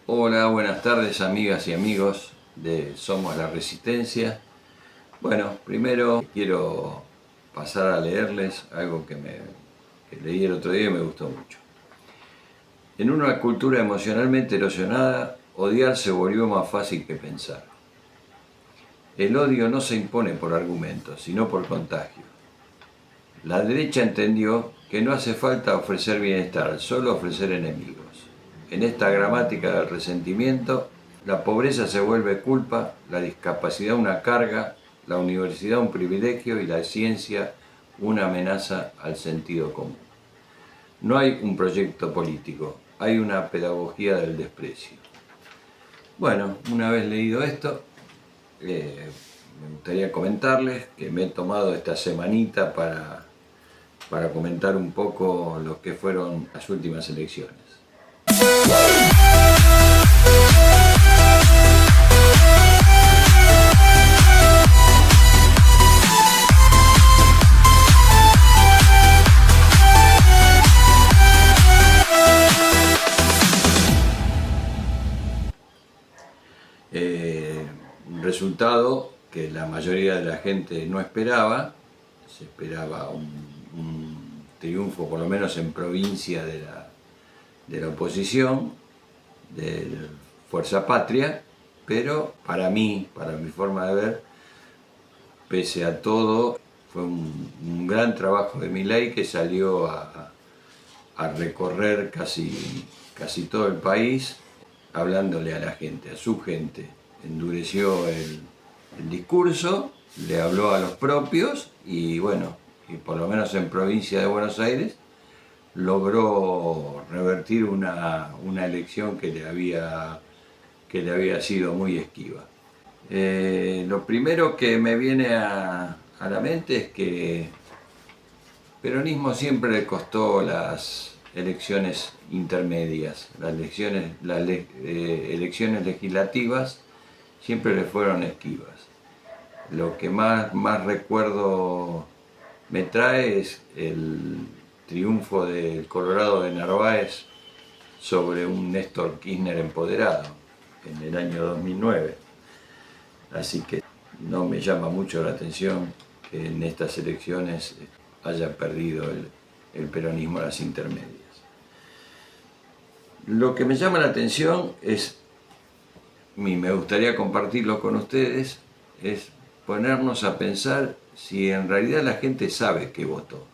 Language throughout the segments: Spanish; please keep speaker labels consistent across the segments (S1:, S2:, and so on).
S1: Hola, buenas tardes amigas y amigos de Somos la Resistencia. Bueno, primero quiero pasar a leerles algo que leí el otro día y me gustó mucho. En una cultura emocionalmente erosionada, odiar se volvió más fácil que pensar. El odio no se impone por argumentos, sino por contagio. La derecha entendió que no hace falta ofrecer bienestar, solo ofrecer enemigos. En esta gramática del resentimiento, la pobreza se vuelve culpa, la discapacidad una carga, la universidad un privilegio y la ciencia una amenaza al sentido común. No hay un proyecto político, hay una pedagogía del desprecio. Bueno, una vez leído esto, me gustaría comentarles que me he tomado esta semanita para comentar un poco lo que fueron las últimas elecciones. Un resultado que la mayoría de la gente no esperaba. Se esperaba un triunfo, por lo menos en provincia, de la oposición, de Fuerza Patria, pero para mí, para mi forma de ver, pese a todo, fue un gran trabajo de Milei, que salió a recorrer casi todo el país, hablándole a la gente, a su gente. Endureció el discurso, le habló a los propios y bueno, y por lo menos en provincia de Buenos Aires logró revertir una elección que le había sido muy esquiva. Lo primero que me viene a la mente es que peronismo siempre le costó las elecciones intermedias, las elecciones legislativas siempre le fueron esquivas. Lo que más recuerdo me trae es el triunfo del Colorado de Narváez sobre un Néstor Kirchner empoderado en el año 2009. Así que no me llama mucho la atención que en estas elecciones haya perdido el peronismo a las intermedias. Lo que me llama la atención es, y me gustaría compartirlo con ustedes, es ponernos a pensar si en realidad la gente sabe qué votó.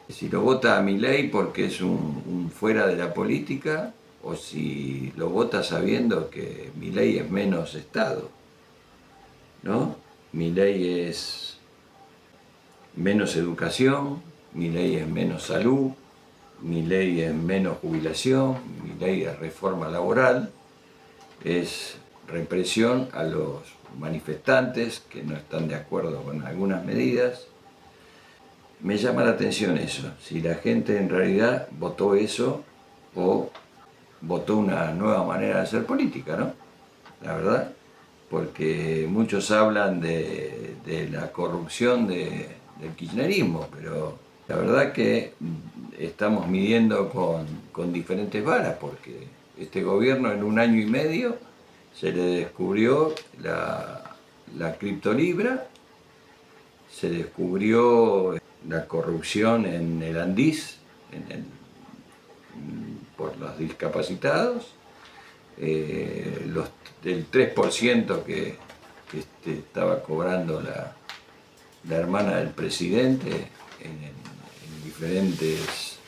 S1: Si lo vota a Milei porque es un fuera de la política, o si lo vota sabiendo que Milei es menos Estado, ¿no? Milei es menos educación, Milei es menos salud, Milei es menos jubilación, Milei es reforma laboral, es represión a los manifestantes que no están de acuerdo con algunas medidas. Me llama la atención eso, si la gente en realidad votó eso o votó una nueva manera de hacer política, ¿no? La verdad, porque muchos hablan de la corrupción del kirchnerismo, pero la verdad que estamos midiendo con diferentes varas, porque este gobierno en un año y medio se le descubrió la criptolibra, se descubrió la corrupción en el Andís, por los discapacitados, el 3% que estaba cobrando la hermana del presidente en diferentes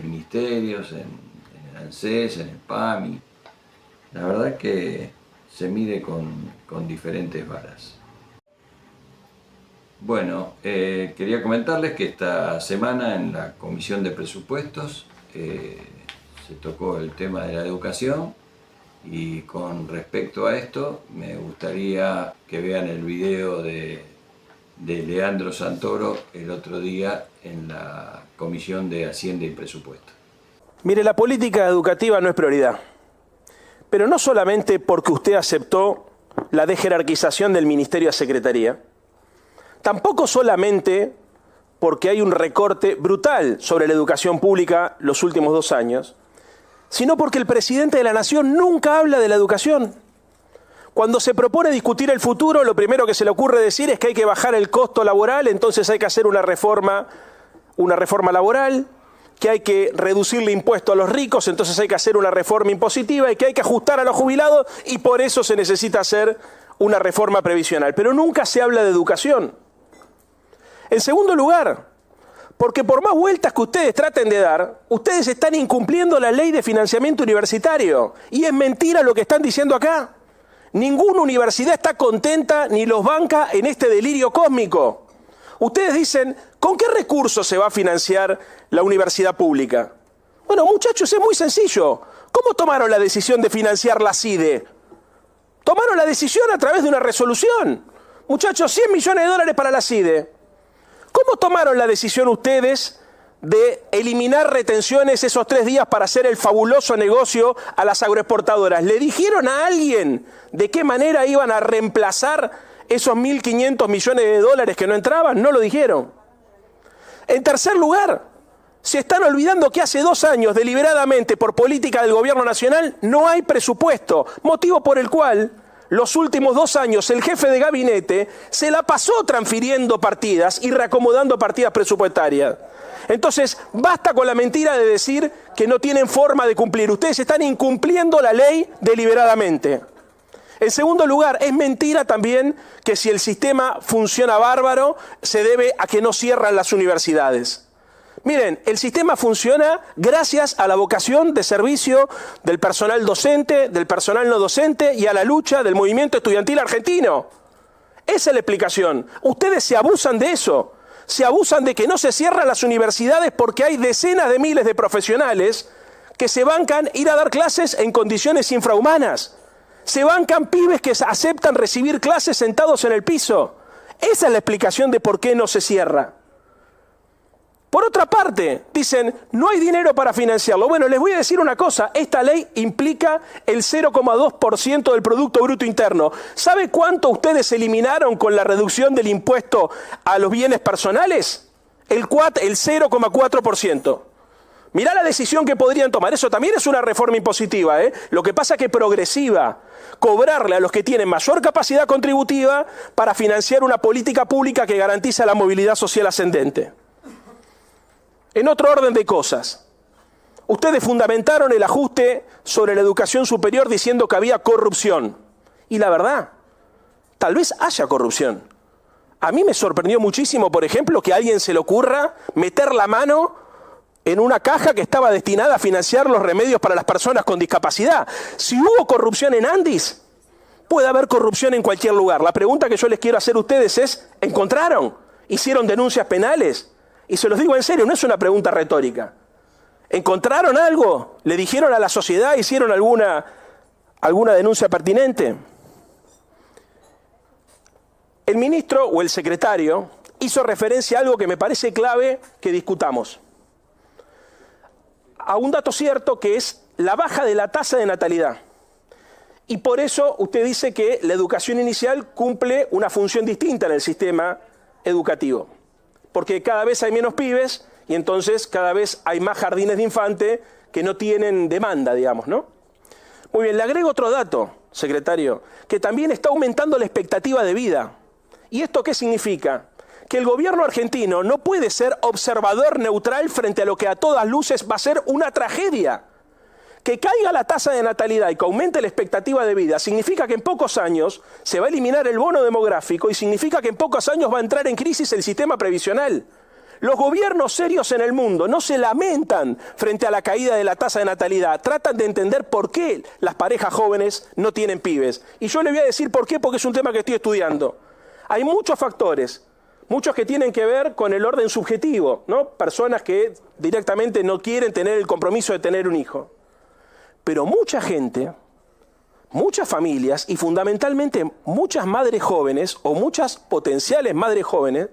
S1: ministerios, en el ANSES, en el PAMI. La verdad que se mide con diferentes varas. Bueno, quería comentarles que esta semana en la Comisión de Presupuestos se tocó el tema de la educación, y con respecto a esto me gustaría que vean el video de Leandro Santoro el otro día en la Comisión de Hacienda y Presupuesto.
S2: Mire, la política educativa no es prioridad, pero no solamente porque usted aceptó la desjerarquización del Ministerio a Secretaría, tampoco solamente porque hay un recorte brutal sobre la educación pública los últimos 2 años, sino porque el presidente de la Nación nunca habla de la educación. Cuando se propone discutir el futuro, lo primero que se le ocurre decir es que hay que bajar el costo laboral, entonces hay que hacer una reforma laboral, que hay que reducirle impuesto a los ricos, entonces hay que hacer una reforma impositiva, y que hay que ajustar a los jubilados, y por eso se necesita hacer una reforma previsional. Pero nunca se habla de educación. En segundo lugar, porque por más vueltas que ustedes traten de dar, ustedes están incumpliendo la ley de financiamiento universitario. Y es mentira lo que están diciendo acá. Ninguna universidad está contenta ni los banca en este delirio cósmico. Ustedes dicen, ¿con qué recursos se va a financiar la universidad pública? Bueno, muchachos, es muy sencillo. ¿Cómo tomaron la decisión de financiar la CIDE? Tomaron la decisión a través de una resolución. Muchachos, 100 millones de dólares para la CIDE. ¿Cómo tomaron la decisión ustedes de eliminar retenciones esos 3 días para hacer el fabuloso negocio a las agroexportadoras? ¿Le dijeron a alguien de qué manera iban a reemplazar esos 1.500 millones de dólares que no entraban? No lo dijeron. En tercer lugar, se están olvidando que hace 2 años, deliberadamente por política del gobierno nacional, no hay presupuesto, motivo por el cual los últimos 2 años el jefe de gabinete se la pasó transfiriendo partidas y reacomodando partidas presupuestarias. Entonces, basta con la mentira de decir que no tienen forma de cumplir. Ustedes están incumpliendo la ley deliberadamente. En segundo lugar, es mentira también que si el sistema funciona bárbaro, se debe a que no cierran las universidades. Miren, el sistema funciona gracias a la vocación de servicio del personal docente, del personal no docente y a la lucha del movimiento estudiantil argentino. Esa es la explicación. Ustedes se abusan de eso. Se abusan de que no se cierran las universidades porque hay decenas de miles de profesionales que se bancan ir a dar clases en condiciones infrahumanas. Se bancan pibes que aceptan recibir clases sentados en el piso. Esa es la explicación de por qué no se cierra. Por otra parte, dicen, no hay dinero para financiarlo. Bueno, les voy a decir una cosa, esta ley implica el 0,2% del Producto Bruto Interno. ¿Sabe cuánto ustedes eliminaron con la reducción del impuesto a los bienes personales? El 0,4%. Mirá la decisión que podrían tomar. Eso también es una reforma impositiva, ¿eh? Lo que pasa es que progresiva. Cobrarle a los que tienen mayor capacidad contributiva para financiar una política pública que garantiza la movilidad social ascendente. En otro orden de cosas, ustedes fundamentaron el ajuste sobre la educación superior diciendo que había corrupción. Y la verdad, tal vez haya corrupción. A mí me sorprendió muchísimo, por ejemplo, que a alguien se le ocurra meter la mano en una caja que estaba destinada a financiar los remedios para las personas con discapacidad. Si hubo corrupción en Andis, puede haber corrupción en cualquier lugar. La pregunta que yo les quiero hacer a ustedes es, ¿encontraron? ¿Hicieron denuncias penales? Y se los digo en serio, no es una pregunta retórica. ¿Encontraron algo? ¿Le dijeron a la sociedad? ¿Hicieron alguna denuncia pertinente? El ministro o el secretario hizo referencia a algo que me parece clave que discutamos. A un dato cierto que es la baja de la tasa de natalidad. Y por eso usted dice que la educación inicial cumple una función distinta en el sistema educativo. Porque cada vez hay menos pibes y entonces cada vez hay más jardines de infante que no tienen demanda, digamos, ¿no? Muy bien, le agrego otro dato, secretario, que también está aumentando la expectativa de vida. ¿Y esto qué significa? Que el gobierno argentino no puede ser observador neutral frente a lo que a todas luces va a ser una tragedia. Que caiga la tasa de natalidad y que aumente la expectativa de vida significa que en pocos años se va a eliminar el bono demográfico y significa que en pocos años va a entrar en crisis el sistema previsional. Los gobiernos serios en el mundo no se lamentan frente a la caída de la tasa de natalidad, tratan de entender por qué las parejas jóvenes no tienen pibes. Y yo le voy a decir por qué, porque es un tema que estoy estudiando. Hay muchos factores, muchos que tienen que ver con el orden subjetivo, ¿no? Personas que directamente no quieren tener el compromiso de tener un hijo. Pero mucha gente, muchas familias y fundamentalmente muchas madres jóvenes o muchas potenciales madres jóvenes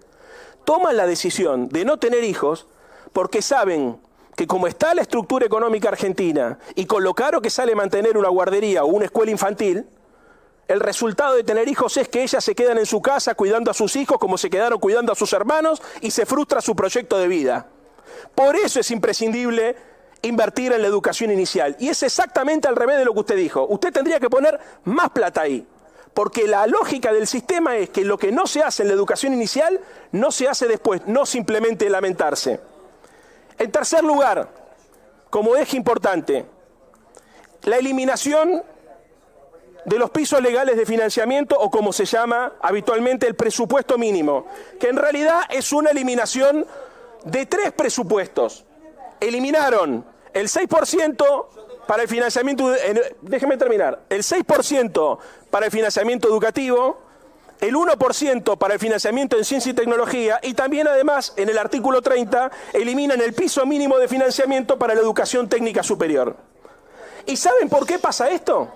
S2: toman la decisión de no tener hijos porque saben que como está la estructura económica argentina y con lo caro que sale mantener una guardería o una escuela infantil, el resultado de tener hijos es que ellas se quedan en su casa cuidando a sus hijos como se quedaron cuidando a sus hermanos y se frustra su proyecto de vida. Por eso es imprescindible invertir en la educación inicial. Y es exactamente al revés de lo que usted dijo. Usted tendría que poner más plata ahí. Porque la lógica del sistema es que lo que no se hace en la educación inicial, no se hace después, no simplemente lamentarse. En tercer lugar, como eje importante, la eliminación de los pisos legales de financiamiento, o como se llama habitualmente el presupuesto mínimo, que en realidad es una eliminación de 3 presupuestos. Eliminaron el 6% para el financiamiento, déjeme terminar, el 6% para el financiamiento educativo, el 1% para el financiamiento en ciencia y tecnología, y también además en el artículo 30 eliminan el piso mínimo de financiamiento para la educación técnica superior. ¿Y saben por qué pasa esto?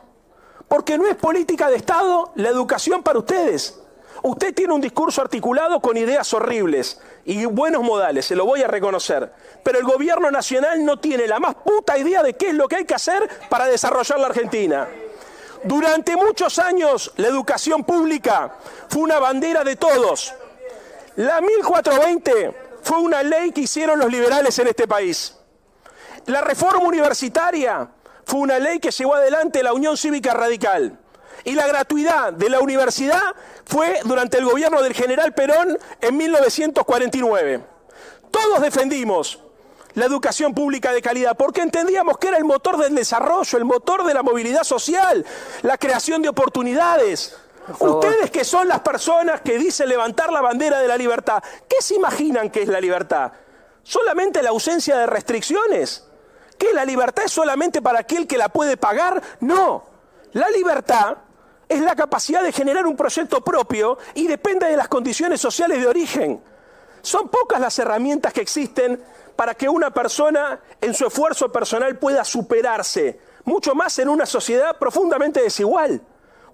S2: Porque no es política de Estado la educación para ustedes. Usted tiene un discurso articulado con ideas horribles y buenos modales, se lo voy a reconocer. Pero el gobierno nacional no tiene la más puta idea de qué es lo que hay que hacer para desarrollar la Argentina. Durante muchos años la educación pública fue una bandera de todos. La 1420 fue una ley que hicieron los liberales en este país. La reforma universitaria fue una ley que llevó adelante la Unión Cívica Radical. Y la gratuidad de la universidad fue durante el gobierno del general Perón en 1949. Todos defendimos la educación pública de calidad porque entendíamos que era el motor del desarrollo, el motor de la movilidad social, la creación de oportunidades. Ustedes, que son las personas que dicen levantar la bandera de la libertad, ¿qué se imaginan que es la libertad? ¿Solamente la ausencia de restricciones? ¿Que la libertad es solamente para aquel que la puede pagar? No. La libertad es la capacidad de generar un proyecto propio y depende de las condiciones sociales de origen. Son pocas las herramientas que existen para que una persona en su esfuerzo personal pueda superarse, mucho más en una sociedad profundamente desigual,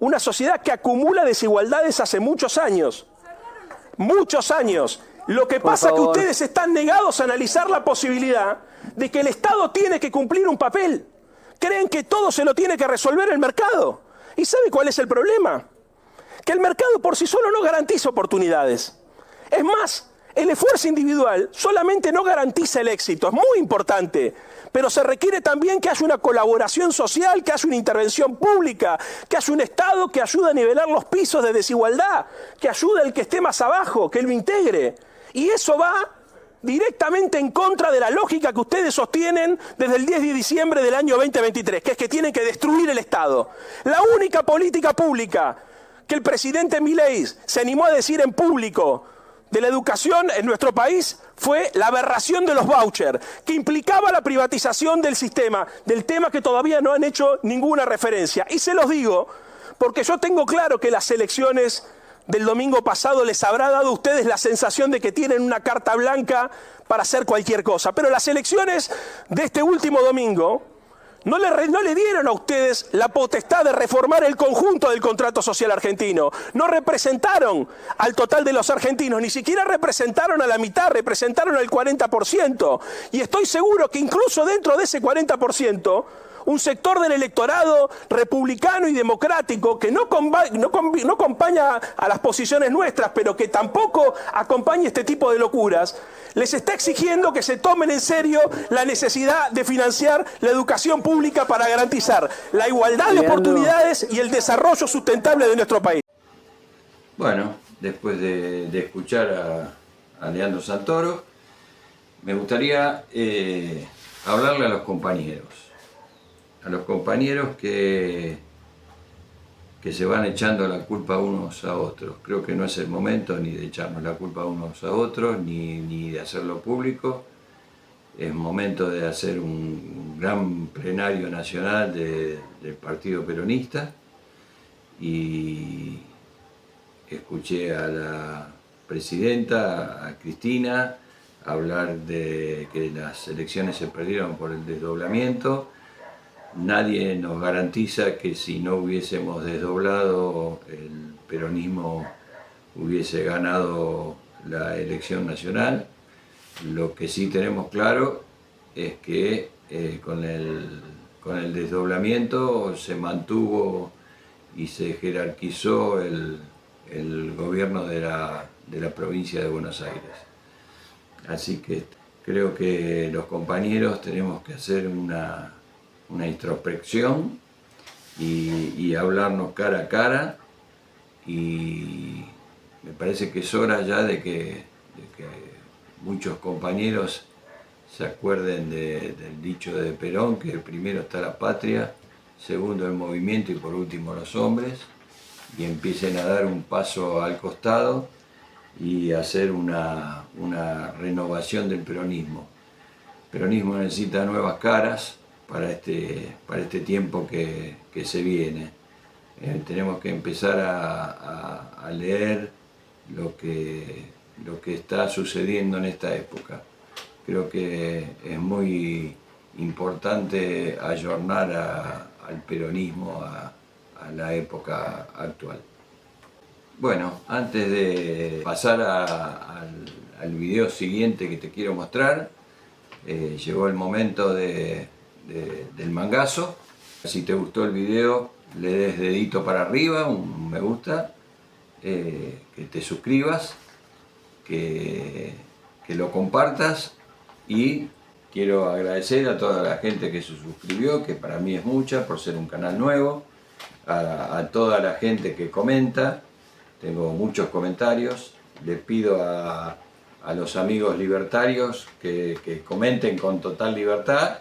S2: una sociedad que acumula desigualdades hace muchos años. Muchos años. Lo que pasa es que ustedes están negados a analizar la posibilidad de que el Estado tiene que cumplir un papel. Creen que todo se lo tiene que resolver el mercado. ¿Y sabe cuál es el problema? Que el mercado por sí solo no garantiza oportunidades. Es más, el esfuerzo individual solamente no garantiza el éxito, es muy importante, pero se requiere también que haya una colaboración social, que haya una intervención pública, que haya un Estado que ayude a nivelar los pisos de desigualdad, que ayude al que esté más abajo, que lo integre. Y eso va directamente en contra de la lógica que ustedes sostienen desde el 10 de diciembre del año 2023, que es que tienen que destruir el Estado. La única política pública que el presidente Milei se animó a decir en público de la educación en nuestro país fue la aberración de los vouchers, que implicaba la privatización del sistema, del tema que todavía no han hecho ninguna referencia. Y se los digo porque yo tengo claro que las elecciones del domingo pasado les habrá dado a ustedes la sensación de que tienen una carta blanca para hacer cualquier cosa. Pero las elecciones de este último domingo no le dieron a ustedes la potestad de reformar el conjunto del contrato social argentino. No representaron al total de los argentinos, ni siquiera representaron a la mitad, representaron al 40%. Y estoy seguro que incluso dentro de ese 40%, un sector del electorado republicano y democrático que no acompaña a las posiciones nuestras, pero que tampoco acompaña este tipo de locuras, les está exigiendo que se tomen en serio la necesidad de financiar la educación pública para garantizar la igualdad de oportunidades y el desarrollo sustentable de nuestro país.
S1: Bueno, después de escuchar a Leandro Santoro, me gustaría hablarle a los compañeros que se van echando la culpa unos a otros. Creo que no es el momento ni de echarnos la culpa unos a otros, ni de hacerlo público. Es momento de hacer un gran plenario nacional del Partido Peronista. Y escuché a la presidenta, a Cristina, hablar de que las elecciones se perdieron por el desdoblamiento. Nadie nos garantiza que si no hubiésemos desdoblado, el peronismo hubiese ganado la elección nacional. Lo que sí tenemos claro es que con el desdoblamiento se mantuvo y se jerarquizó el gobierno de la provincia de Buenos Aires. Así que Creo que los compañeros tenemos que hacer una introspección y hablarnos cara a cara, y me parece que es hora ya de que muchos compañeros se acuerden del dicho de Perón, que primero está la patria, segundo el movimiento y por último los hombres, y empiecen a dar un paso al costado y hacer una renovación del peronismo. El peronismo necesita nuevas caras para este tiempo que se viene. Tenemos que empezar a leer lo que está sucediendo en esta época. Creo que es muy importante ayornar al peronismo a la época actual. Bueno, antes de pasar al video siguiente que te quiero mostrar, llegó el momento del mangazo. Si te gustó el video, le des dedito para arriba, un me gusta, que te suscribas, que lo compartas, y quiero agradecer a toda la gente que se suscribió, que para mí es mucha por ser un canal nuevo, a toda la gente que comenta. Tengo muchos comentarios. Les pido a los amigos libertarios que comenten con total libertad,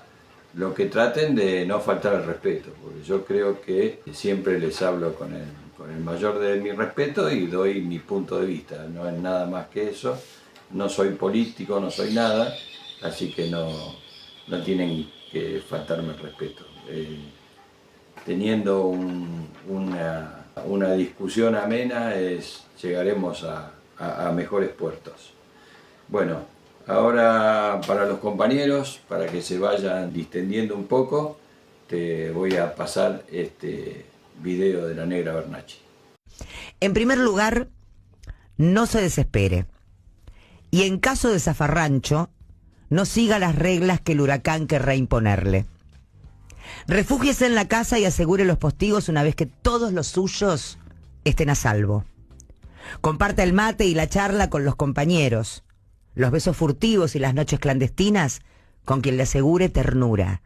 S1: lo que traten de no faltar al respeto, porque yo creo que siempre les hablo con el mayor de mi respeto y doy mi punto de vista. No es nada más que eso. No soy político, no soy nada, así que no tienen que faltarme el respeto. Teniendo una discusión amena, llegaremos a mejores puertos. Bueno, ahora para los compañeros, para que se vayan distendiendo un poco, te voy a pasar este video de la Negra Bernacchi.
S3: En primer lugar, no se desespere. Y en caso de zafarrancho, no siga las reglas que el huracán querrá imponerle. Refúgiese en la casa y asegure los postigos una vez que todos los suyos estén a salvo. Comparta el mate y la charla con los compañeros, los besos furtivos y las noches clandestinas con quien le asegure ternura.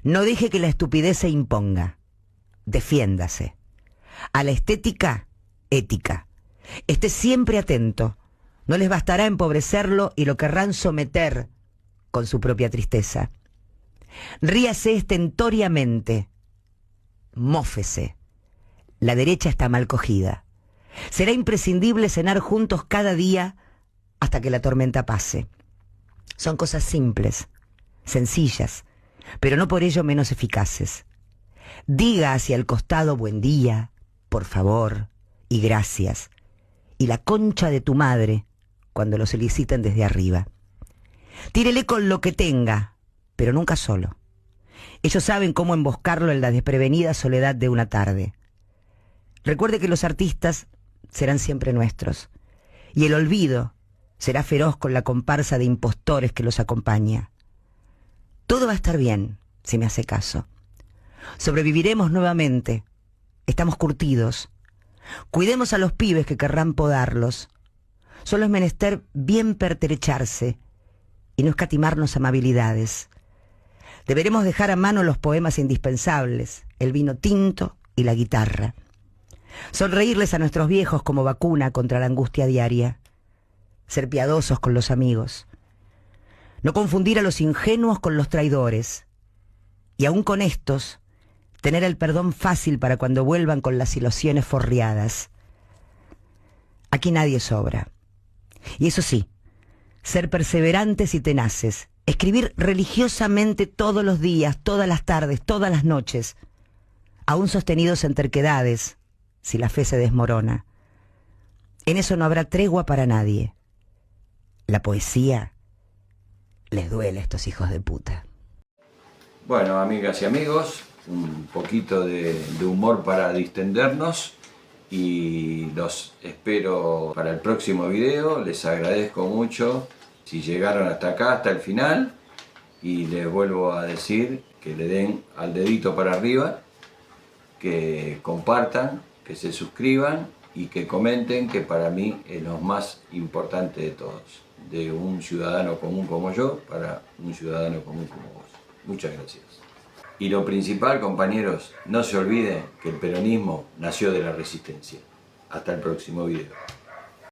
S3: No deje que la estupidez se imponga. Defiéndase. A la estética, ética. Esté siempre atento. No les bastará empobrecerlo y lo querrán someter con su propia tristeza. Ríase estentoriamente. Mófese. La derecha está mal cogida. Será imprescindible cenar juntos cada día hasta que la tormenta pase. Son cosas simples, sencillas, pero no por ello menos eficaces. Diga hacia el costado buen día, por favor y gracias, y la concha de tu madre cuando lo soliciten desde arriba. Tírele con lo que tenga, pero nunca solo. Ellos saben cómo emboscarlo en la desprevenida soledad de una tarde. Recuerde que los artistas serán siempre nuestros, y el olvido será feroz con la comparsa de impostores que los acompaña. Todo va a estar bien, si me hace caso. Sobreviviremos nuevamente. Estamos curtidos. Cuidemos a los pibes que querrán podarlos. Solo es menester bien pertrecharse y no escatimarnos amabilidades. Deberemos dejar a mano los poemas indispensables, el vino tinto y la guitarra. Sonreírles a nuestros viejos como vacuna contra la angustia diaria. Ser piadosos con los amigos. No confundir a los ingenuos con los traidores. Y aún con estos, tener el perdón fácil para cuando vuelvan con las ilusiones forriadas. Aquí nadie sobra. Y eso sí, ser perseverantes y tenaces. Escribir religiosamente todos los días, todas las tardes, todas las noches, aún sostenidos en terquedades, si la fe se desmorona. En eso no habrá tregua para nadie. La poesía les duele a estos hijos de puta.
S1: Bueno, amigas y amigos, un poquito de humor para distendernos, y los espero para el próximo video. Les agradezco mucho si llegaron hasta acá, hasta el final, y les vuelvo a decir que le den al dedito para arriba, que compartan, que se suscriban y que comenten, que para mí es lo más importante de todos. de un ciudadano común como yo para un ciudadano común como vos. Muchas gracias. Y lo principal, compañeros, no se olviden que el peronismo nació de la resistencia. Hasta el próximo video.